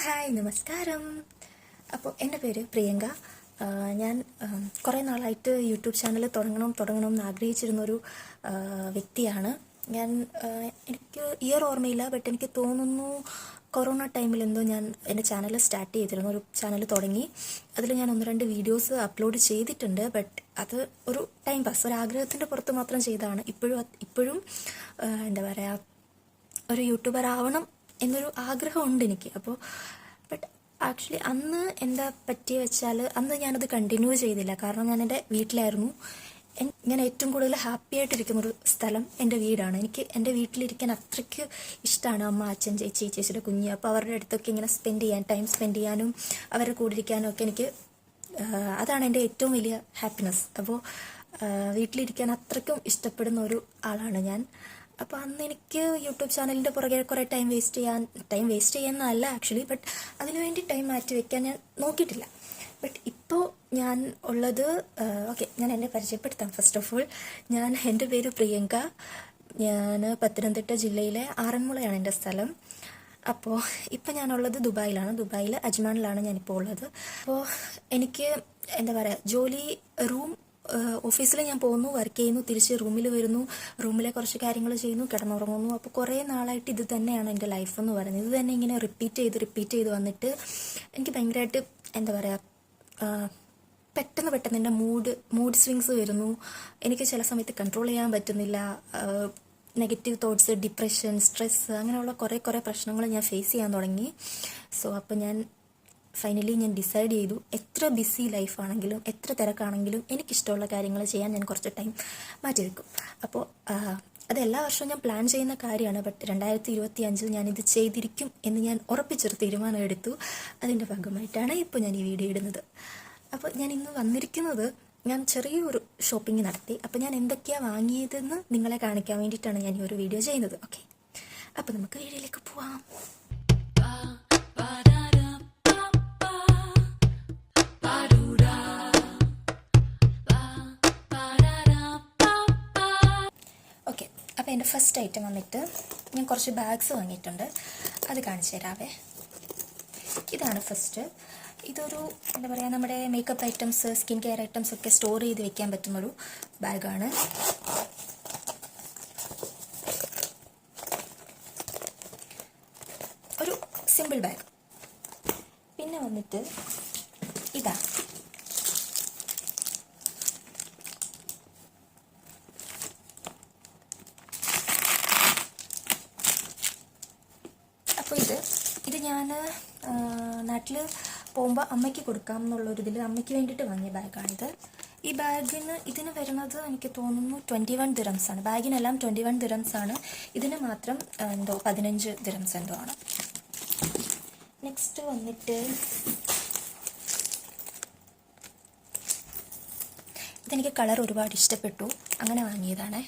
Hi നമസ്കാരം. അപ്പോൾ എൻ്റെ പേര് പ്രിയങ്ക. ഞാൻ കുറേ നാളായിട്ട് യൂട്യൂബ് ചാനൽ തുടങ്ങണം എന്ന് ആഗ്രഹിച്ചിരുന്നൊരു വ്യക്തിയാണ് ഞാൻ. എനിക്ക് ഇയർ ഓർമ്മയില്ല, ബട്ട് എനിക്ക് തോന്നുന്നു കൊറോണ ടൈമിൽ എന്തോ ഞാൻ എൻ്റെ ചാനൽ സ്റ്റാർട്ട് ചെയ്തിരുന്നു, ഒരു ചാനൽ തുടങ്ങി. അതിൽ ഞാൻ 1-2 വീഡിയോസ് അപ്ലോഡ് ചെയ്തിട്ടുണ്ട്. ബട്ട് അത് ഒരു ടൈം പാസ്, ഒരു ആഗ്രഹത്തിൻ്റെ പുറത്ത് മാത്രം ചെയ്തതാണ്. ഇപ്പോഴും എന്താ പറയുക, ഒരു യൂട്യൂബർ ആവണം എന്നൊരു ആഗ്രഹമുണ്ട് എനിക്ക്. അപ്പോൾ ബട്ട് ആക്ച്വലി അന്ന് എന്താ പറ്റിയ വെച്ചാൽ, അന്ന് ഞാനത് കണ്ടിന്യൂ ചെയ്തില്ല. കാരണം ഞാൻ എൻ്റെ വീട്ടിലായിരുന്നു. ഞാൻ ഏറ്റവും കൂടുതൽ ഹാപ്പി ആയിട്ടിരിക്കുന്നൊരു സ്ഥലം എൻ്റെ വീടാണ്. എനിക്ക് എൻ്റെ വീട്ടിലിരിക്കാൻ അത്രയ്ക്ക് ഇഷ്ടമാണ്. അമ്മ, അച്ഛൻ, ചേച്ചി, ചേച്ചിയുടെ കുഞ്ഞ്. അപ്പോൾ അവരുടെ അടുത്തൊക്കെ ഇങ്ങനെ ടൈം സ്പെൻഡ് ചെയ്യാനും അവരുടെ കൂടെ ഇരിക്കാനും ഒക്കെ എനിക്ക് അതാണ് എൻ്റെ ഏറ്റവും വലിയ ഹാപ്പിനെസ്. അപ്പോൾ വീട്ടിലിരിക്കാൻ അത്രയ്ക്കും ഇഷ്ടപ്പെടുന്ന ഒരു ആളാണ് ഞാൻ. അപ്പോൾ അന്ന് എനിക്ക് യൂട്യൂബ് ചാനലിൻ്റെ പുറകെ കുറേ ടൈം വേസ്റ്റ് ചെയ്യാമെന്നല്ല ആക്ച്വലി, ബട്ട് അതിനുവേണ്ടി ടൈം മാറ്റി വയ്ക്കാൻ ഞാൻ നോക്കിയിട്ടില്ല. ബട്ട് ഇപ്പോൾ ഞാൻ ഉള്ളത്, ഓക്കെ, ഞാൻ എന്നെ പരിചയപ്പെടുത്താം. ഫസ്റ്റ് ഓഫ് ഓൾ, എൻ്റെ പേര് പ്രിയങ്ക. ഞാൻ പത്തനംതിട്ട ജില്ലയിലെ ആറന്മുളയാണ് എൻ്റെ സ്ഥലം. അപ്പോൾ ഇപ്പം ഞാനുള്ളത് ദുബായിൽ അജ്മാനിലാണ് ഞാനിപ്പോൾ ഉള്ളത്. അപ്പോൾ എനിക്ക് എന്താ പറയുക, ജോലി ഓഫീസിൽ ഞാൻ പോകുന്നു, വർക്ക് ചെയ്യുന്നു, തിരിച്ച് റൂമിൽ വരുന്നു, റൂമിലെ കുറച്ച് കാര്യങ്ങൾ ചെയ്യുന്നു, കിടന്നുറങ്ങുന്നു. അപ്പോൾ കുറേ നാളായിട്ട് ഇത് തന്നെയാണ് എൻ്റെ ലൈഫ് എന്ന് പറയുന്നത്. ഇത് തന്നെ ഇങ്ങനെ റിപ്പീറ്റ് ചെയ്ത് വന്നിട്ട് എനിക്ക് ഭയങ്കരമായിട്ട് എന്താ പറയുക, പെട്ടെന്ന് എൻ്റെ മൂഡ് സ്വിങ്സ് വരുന്നു. എനിക്ക് ചില സമയത്ത് കൺട്രോൾ ചെയ്യാൻ പറ്റുന്നില്ല. നെഗറ്റീവ് തോട്ട്സ്, ഡിപ്രഷൻ, സ്ട്രെസ്, അങ്ങനെയുള്ള കുറേ പ്രശ്നങ്ങൾ ഞാൻ ഫേസ് ചെയ്യാൻ തുടങ്ങി. സോ അപ്പോൾ ഞാൻ ഫൈനലി ഡിസൈഡ് ചെയ്തു, എത്ര ബിസി ലൈഫാണെങ്കിലും എത്ര തിരക്കാണെങ്കിലും എനിക്കിഷ്ടമുള്ള കാര്യങ്ങൾ ചെയ്യാൻ ഞാൻ കുറച്ച് ടൈം മാറ്റി വെക്കും. അപ്പോൾ അത് എല്ലാ വർഷവും ഞാൻ പ്ലാൻ ചെയ്യുന്ന കാര്യമാണ്. ബട്ട് 2025 ഞാനിത് ചെയ്തിരിക്കും എന്ന് ഞാൻ ഉറപ്പിച്ചൊരു തീരുമാനം എടുത്തു. അതിൻ്റെ ഭാഗമായിട്ടാണ് ഇപ്പോൾ ഞാൻ ഈ വീഡിയോ ഇടുന്നത്. അപ്പോൾ ഞാൻ ഇന്ന് വന്നിരിക്കുന്നത്, ഞാൻ ചെറിയൊരു ഷോപ്പിംഗ് നടത്തി. അപ്പോൾ ഞാൻ എന്തൊക്കെയാണ് വാങ്ങിയതെന്ന് നിങ്ങളെ കാണിക്കാൻ വേണ്ടിയിട്ടാണ് ഞാൻ ഈ ഒരു വീഡിയോ ചെയ്യുന്നത്. ഓക്കെ, അപ്പോൾ നമുക്ക് വീഡിയോയിലേക്ക് പോവാം. ഓക്കെ, അപ്പോൾ എൻ്റെ ഫസ്റ്റ് ഐറ്റം വന്നിട്ട്, ഞാൻ കുറച്ച് ബാഗ്സ് വാങ്ങിയിട്ടുണ്ട്, അത് കാണിച്ചു തരാവേ. ഇതാണ് ഫസ്റ്റ്. ഇതൊരു എന്താ പറയുക, നമ്മുടെ makeup items, skin care items ഒക്കെ സ്റ്റോർ ചെയ്ത് വെക്കാൻ പറ്റുന്നൊരു ബാഗാണ്. ഒരു സിമ്പിൾ ബാഗ്. പിന്നെ വന്നിട്ട് ഇതാ, അപ്പോൾ ഇത് ഞാൻ നാട്ടിൽ പോകുമ്പോൾ അമ്മയ്ക്ക് കൊടുക്കാം എന്നുള്ളൊരിതിൽ അമ്മയ്ക്ക് വേണ്ടിയിട്ട് വാങ്ങിയ ബാഗാണിത്. ഈ ഇതിന് വരുന്നത് എനിക്ക് തോന്നുന്നു 21 ദിറംസ് ആണ്. ബാഗിനെല്ലാം 21 ദിറംസ് ആണ്. ഇതിന് മാത്രം എന്തോ 15 ദിറംസ് എന്തോ ആണ്. നെക്സ്റ്റ് വന്നിട്ട് ഇതെനിക്ക് കളർ ഒരുപാട് ഇഷ്ടപ്പെട്ടു, അങ്ങനെ വാങ്ങിയതാണ്.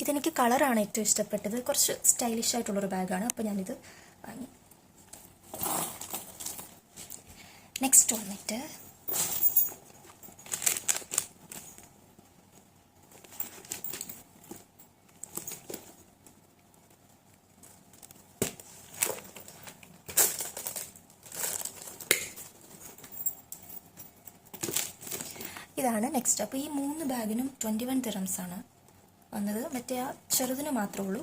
ഇതെനിക്ക് കളറാണ് ഏറ്റവും ഇഷ്ടപ്പെട്ടത്. കുറച്ച് സ്റ്റൈലിഷ് ആയിട്ടുള്ളൊരു ബാഗാണ്. അപ്പോൾ ഞാനിത് വാങ്ങി. നെക്സ്റ്റ് വന്നിട്ട് ഇതാണ് നെക്സ്റ്റ്. അപ്പോൾ ഈ 3 ബാഗിനും 21 ദിറംസ് ആണ് വന്നത്. മറ്റേ ആ ചെറുതിന് മാത്രമേ ഉള്ളൂ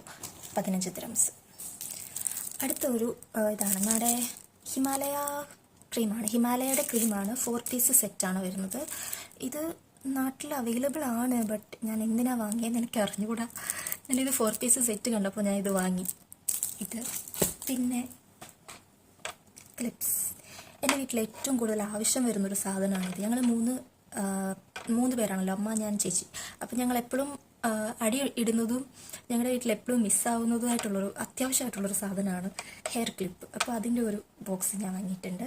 15 ദിറംസ്. അടുത്ത ഒരു ഇതാണ് നമ്മുടെ ഹിമാലയയുടെ ക്രീമാണ്. 4 പീസ് സെറ്റാണ് വരുന്നത്. ഇത് നാട്ടിൽ അവൈലബിൾ ആണ്, ബട്ട് ഞാൻ എന്തിനാണ് വാങ്ങിയതെന്ന് എനിക്ക് അറിഞ്ഞുകൂടാ. ഞാനിത് 4 പീസ് സെറ്റ് കണ്ടപ്പോൾ ഞാൻ ഇത് വാങ്ങി. ഇത് പിന്നെ ക്ലിപ്സ്. എൻ്റെ വീട്ടിൽ ഏറ്റവും കൂടുതൽ ആവശ്യം വരുന്നൊരു സാധനമാണിത്. ഞങ്ങൾ മൂന്ന് പേരാണല്ലോ, അമ്മ, ഞാൻ, ചേച്ചി. അപ്പം ഞങ്ങൾ എപ്പോഴും അടി ഇടുന്നതും ഞങ്ങളുടെ വീട്ടിൽ എപ്പോഴും മിസ്സാവുന്നതുമായിട്ടുള്ളൊരു അത്യാവശ്യമായിട്ടുള്ളൊരു സാധനമാണ് ഹെയർ ക്ലിപ്പ്. അപ്പോൾ അതിൻ്റെ ഒരു ബോക്സ് ഞാൻ വാങ്ങിയിട്ടുണ്ട്.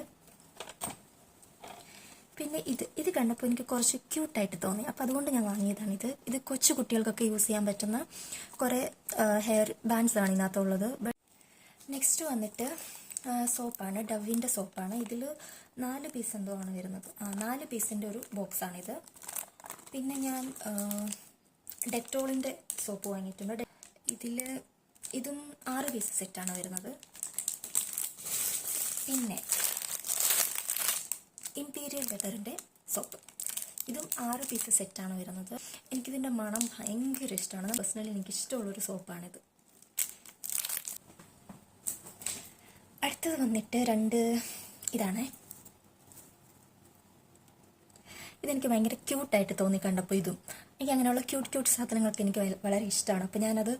പിന്നെ ഇത് കണ്ടപ്പോൾ എനിക്ക് കുറച്ച് ക്യൂട്ടായിട്ട് തോന്നി, അപ്പോൾ അതുകൊണ്ട് ഞാൻ വാങ്ങിയതാണ്. ഇത് കൊച്ചു കുട്ടികൾക്കൊക്കെ യൂസ് ചെയ്യാൻ പറ്റുന്ന കുറേ ഹെയർ ബാൻഡ്സ് ആണ് ഇതിനകത്തുള്ളത്. നെക്സ്റ്റ് വന്നിട്ട് സോപ്പാണ്, ഡവിൻ്റെ സോപ്പാണ്. ഇതിൽ 4 പീസ് എന്തോ ആണ് വരുന്നത്. 4 പീസിൻ്റെ ഒരു ബോക്സാണിത്. പിന്നെ ഞാൻ ഡെറ്റോളിൻ്റെ സോപ്പ് വാങ്ങിയിട്ടുണ്ട്. ഇതും 6 പീസ് സെറ്റാണ് വരുന്നത്. പിന്നെ ഇംപീരിയൽ വെതറിൻ്റെ സോപ്പ്, ഇതും 6 പീസ് സെറ്റാണ് വരുന്നത്. എനിക്കിതിൻ്റെ മണം ഭയങ്കര ഇഷ്ടമാണ്. പേഴ്സണലി എനിക്കിഷ്ടമുള്ളൊരു സോപ്പാണിത്. അടുത്തത് വന്നിട്ട് ഇതാണ്. ഇതെനിക്ക് ഭയങ്കര ക്യൂട്ടായിട്ട് തോന്നി കണ്ടപ്പോൾ. എനിക്ക് അങ്ങനെയുള്ള ക്യൂട്ട് സാധനങ്ങളൊക്കെ എനിക്ക് വളരെ ഇഷ്ടമാണ്. അപ്പോൾ ഞാനത്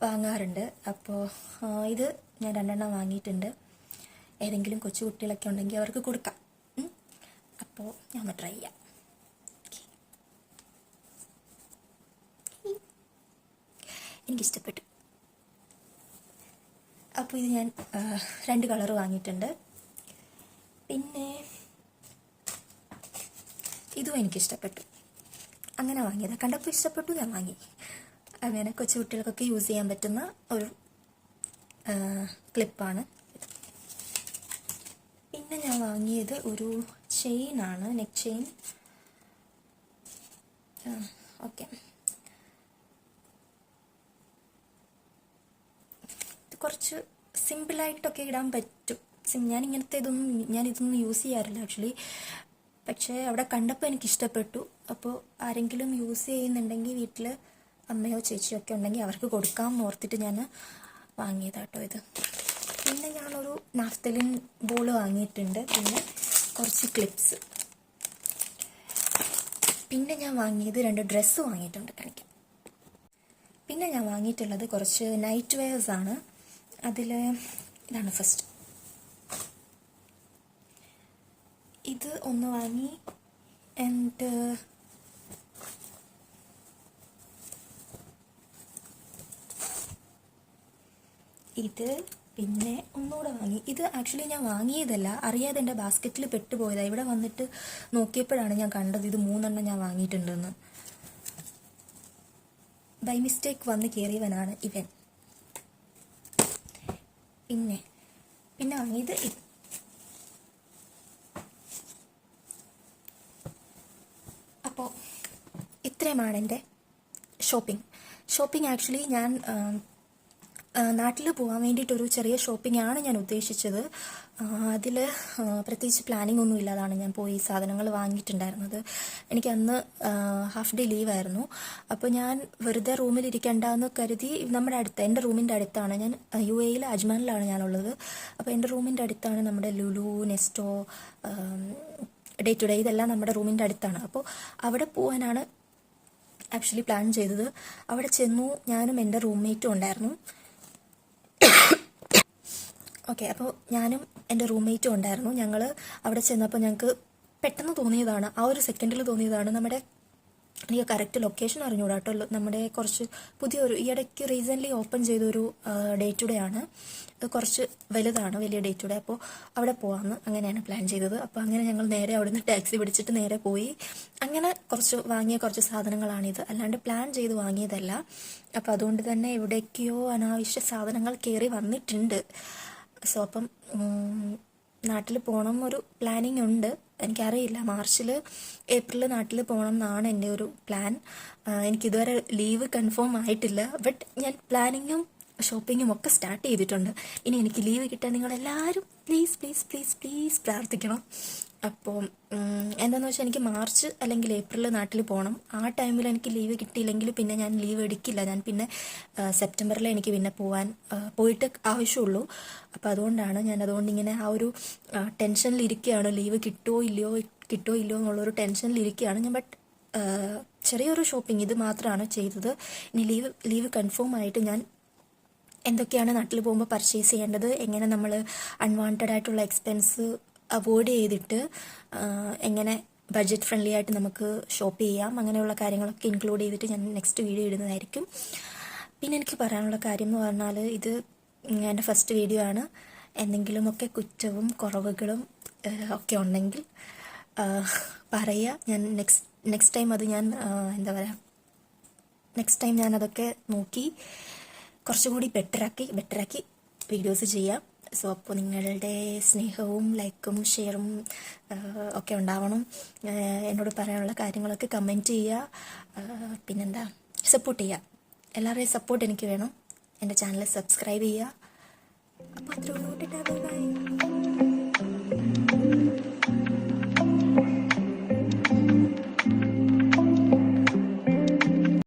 വാങ്ങാറുണ്ട്. അപ്പോൾ ഇത് ഞാൻ 2 എണ്ണം വാങ്ങിയിട്ടുണ്ട്. ഏതെങ്കിലും കൊച്ചു കുട്ടികളൊക്കെ ഉണ്ടെങ്കിൽ അവർക്ക് കൊടുക്കാം. അപ്പോൾ ഞാൻ ഒന്ന് ട്രൈ ചെയ്യാം. എനിക്കിഷ്ടപ്പെട്ടു. അപ്പോൾ ഇത് ഞാൻ 2 കളർ വാങ്ങിയിട്ടുണ്ട്. പിന്നെ ഇതും എനിക്കിഷ്ടപ്പെട്ടു. അങ്ങനെ വാങ്ങിയത്, കണ്ടപ്പോൾ ഇഷ്ടപ്പെട്ടു, ഞാൻ വാങ്ങി. അങ്ങനെ കൊച്ചു കുട്ടികൾക്കൊക്കെ യൂസ് ചെയ്യാൻ പറ്റുന്ന ഒരു ക്ലിപ്പാണ്. പിന്നെ ഞാൻ വാങ്ങിയത് ഒരു ചെയിനാണ്, നെക്ക് ചെയിൻ. ഓക്കെ, ഇത് കുറച്ച് സിമ്പിളായിട്ടൊക്കെ ഇടാൻ പറ്റും. ഞാനിതൊന്നും യൂസ് ചെയ്യാറില്ല ആക്ച്വലി. പക്ഷേ അവിടെ കണ്ടപ്പോൾ എനിക്കിഷ്ടപ്പെട്ടു. അപ്പോൾ ആരെങ്കിലും യൂസ് ചെയ്യുന്നുണ്ടെങ്കിൽ വീട്ടിൽ അമ്മയോ ചേച്ചിയോ ഒക്കെ ഉണ്ടെങ്കിൽ അവർക്ക് കൊടുക്കാമെന്ന് ഓർത്തിട്ട് ഞാൻ വാങ്ങിയതാട്ടോ ഇത്. പിന്നെ ഞാനൊരു നാഫ്തലിൻ ബോൾ വാങ്ങിയിട്ടുണ്ട്. പിന്നെ കുറച്ച് ക്ലിപ്സ്. പിന്നെ ഞാൻ വാങ്ങിയത് 2 ഡ്രസ്സ് വാങ്ങിയിട്ടുണ്ട്, കാണിക്കാം. പിന്നെ ഞാൻ വാങ്ങിയിട്ടുള്ളത് കുറച്ച് നൈറ്റ് വെയേഴ്സാണ്. അതിൽ ഇതാണ് ഫസ്റ്റ്. ഇത് ഒന്ന് വാങ്ങി. ആൻഡ് ഇത് പിന്നെ ഒന്നുകൂടെ വാങ്ങി. ഇത് ആക്ച്വലി ഞാൻ വാങ്ങിയതല്ല, അറിയാതെ എൻ്റെ ബാസ്ക്കറ്റിൽ പെട്ടുപോയതാണ്. ഇവിടെ വന്നിട്ട് നോക്കിയപ്പോഴാണ് ഞാൻ കണ്ടത് ഇത് 3 എണ്ണം ഞാൻ വാങ്ങിയിട്ടുണ്ടെന്ന്. ബൈ മിസ്റ്റേക്ക് വന്ന് കയറിയവനാണ് ഇവൻ. പിന്നെ വാങ്ങിയത് അപ്പോൾ ഇത്രയുമാണ് എൻ്റെ ഷോപ്പിംഗ്. ആക്ച്വലി ഞാൻ നാട്ടിൽ പോകാൻ വേണ്ടിയിട്ടൊരു ചെറിയ ഷോപ്പിംഗ് ആണ് ഞാൻ ഉദ്ദേശിച്ചത്. അതിൽ പ്രത്യേകിച്ച് പ്ലാനിങ് ഒന്നും ഇല്ലാതാണ് ഞാൻ പോയി സാധനങ്ങൾ വാങ്ങിയിട്ടുണ്ടായിരുന്നത്. എനിക്കന്ന് ഹാഫ് ഡേ ലീവായിരുന്നു. അപ്പോൾ ഞാൻ വെറുതെ റൂമിലിരിക്കേണ്ടെന്ന് കരുതി എൻ്റെ റൂമിൻ്റെ അടുത്താണ്, ഞാൻ UAE അജ്മാനിലാണ് ഞാനുള്ളത്. അപ്പോൾ എൻ്റെ റൂമിൻ്റെ അടുത്താണ് നമ്മുടെ Lulu, Nesto, day to day, ഇതെല്ലാം നമ്മുടെ റൂമിൻ്റെ അടുത്താണ്. അപ്പോൾ അവിടെ പോകാനാണ് ആക്ച്വലി പ്ലാൻ ചെയ്തത്. അവിടെ ചെന്നു, ഞാനും എൻ്റെ റൂംമേറ്റും ഉണ്ടായിരുന്നു. ഓക്കെ, അപ്പോൾ ഞാനും എൻ്റെ റൂംമേറ്റും ഉണ്ടായിരുന്നു. ഞങ്ങൾ അവിടെ ചെന്നപ്പോൾ ഞങ്ങൾക്ക് പെട്ടെന്ന് തോന്നിയതാണ്, ആ ഒരു സെക്കൻഡിൽ തോന്നിയതാണ്, എനിക്ക് കറക്റ്റ് ലൊക്കേഷൻ അറിഞ്ഞൂടാ കേട്ടോ. നമ്മുടെ കുറച്ച് പുതിയൊരു ഈയിടയ്ക്ക് റീസെൻ്റ്ലി ഓപ്പൺ ചെയ്തൊരു ഡേ ടു ഡേ ആണ്. കുറച്ച് വലുതാണ്, വലിയ ഡേ ടു ഡേ. അപ്പോൾ അവിടെ പോകാമെന്ന് അങ്ങനെയാണ് പ്ലാൻ ചെയ്തത്. അപ്പോൾ അങ്ങനെ ഞങ്ങൾ നേരെ അവിടെ നിന്ന് ടാക്സി പിടിച്ചിട്ട് നേരെ പോയി. അങ്ങനെ വാങ്ങിയ കുറച്ച് സാധനങ്ങളാണിത്, അല്ലാണ്ട് പ്ലാൻ ചെയ്ത് വാങ്ങിയതല്ല. അപ്പോൾ അതുകൊണ്ട് തന്നെ എവിടേക്കോ അനാവശ്യ സാധനങ്ങൾ കയറി വന്നിട്ടുണ്ട്. സോ അപ്പം നാട്ടിൽ പോകണം ഒരു പ്ലാനിങ് ഉണ്ട്. എനിക്കറിയില്ല, ഏപ്രിൽ നാട്ടിൽ പോകണം എന്നാണ് എൻ്റെ ഒരു പ്ലാൻ. എനിക്കിതുവരെ ലീവ് കൺഫേം ആയിട്ടില്ല. ബട്ട് ഞാൻ പ്ലാനിങ്ങും ഷോപ്പിങ്ങും ഒക്കെ സ്റ്റാർട്ട് ചെയ്തിട്ടുണ്ട്. ഇനി എനിക്ക് ലീവ് കിട്ടാൻ നിങ്ങളെല്ലാവരും പ്ലീസ് പ്ലീസ് പ്ലീസ് പ്ലീസ് പ്രാർത്ഥിക്കണം. അപ്പോൾ എന്താണെന്ന് വെച്ചാൽ എനിക്ക് മാർച്ച് അല്ലെങ്കിൽ ഏപ്രിൽ നാട്ടിൽ പോകണം. ആ ടൈമിൽ എനിക്ക് ലീവ് കിട്ടിയില്ലെങ്കിൽ പിന്നെ ഞാൻ ലീവ് എടുക്കില്ല. ഞാൻ പിന്നെ സെപ്റ്റംബറിൽ എനിക്ക് പിന്നെ പോയിട്ട് ആവശ്യമുള്ളൂ. അപ്പോൾ അതുകൊണ്ട് ഇങ്ങനെ ആ ഒരു ടെൻഷനിലിരിക്കുകയാണ്. ലീവ് കിട്ടുമോ ഇല്ലയോ എന്നുള്ളൊരു ടെൻഷനിലിരിക്കുകയാണ് ഞാൻ. ബട്ട് ചെറിയൊരു ഷോപ്പിംഗ് ഇത് മാത്രമാണ് ചെയ്തത്. ഇനി ലീവ് കൺഫേം ആയിട്ട് ഞാൻ എന്തൊക്കെയാണ് നാട്ടിൽ പോകുമ്പോൾ പർച്ചേസ് ചെയ്യേണ്ടത്, എങ്ങനെ നമ്മൾ അൺവാണ്ടഡ് ആയിട്ടുള്ള എക്സ്പെൻസ് അവോയ്ഡ് ചെയ്തിട്ട് എങ്ങനെ ബഡ്ജറ്റ് ഫ്രണ്ട്ലി ആയിട്ട് നമുക്ക് ഷോപ്പ് ചെയ്യാം, അങ്ങനെയുള്ള കാര്യങ്ങളൊക്കെ ഇൻക്ലൂഡ് ചെയ്തിട്ട് ഞാൻ നെക്സ്റ്റ് വീഡിയോ ഇടുന്നതായിരിക്കും. പിന്നെ എനിക്ക് പറയാനുള്ള കാര്യം എന്ന് പറഞ്ഞാൽ, ഇത് എൻ്റെ ഫസ്റ്റ് വീഡിയോ ആണ്. എന്തെങ്കിലുമൊക്കെ കുറ്റവും കുറവുകളും ഒക്കെ ഉണ്ടെങ്കിൽ പറയുക. ഞാൻ നെക്സ്റ്റ് ടൈം അത് ഞാൻ നെക്സ്റ്റ് ടൈം ഞാൻ അതൊക്കെ നോക്കി കുറച്ചുകൂടി ബെറ്ററാക്കി വീഡിയോസ് ചെയ്യാം. സോ അപ്പോൾ നിങ്ങളുടെ സ്നേഹവും ലൈക്കും ഷെയറും ഒക്കെ ഉണ്ടാവണം. എന്നോട് പറയാനുള്ള കാര്യങ്ങളൊക്കെ കമൻറ്റ് ചെയ്യുക. പിന്നെന്താ, സപ്പോർട്ട് ചെയ്യുക. എല്ലാവരുടെയും സപ്പോർട്ട് എനിക്ക് വേണം. എൻ്റെ ചാനൽ സബ്സ്ക്രൈബ് ചെയ്യുക. അപ്പോൾ അത്രയൊന്നും ബൈ ബൈ.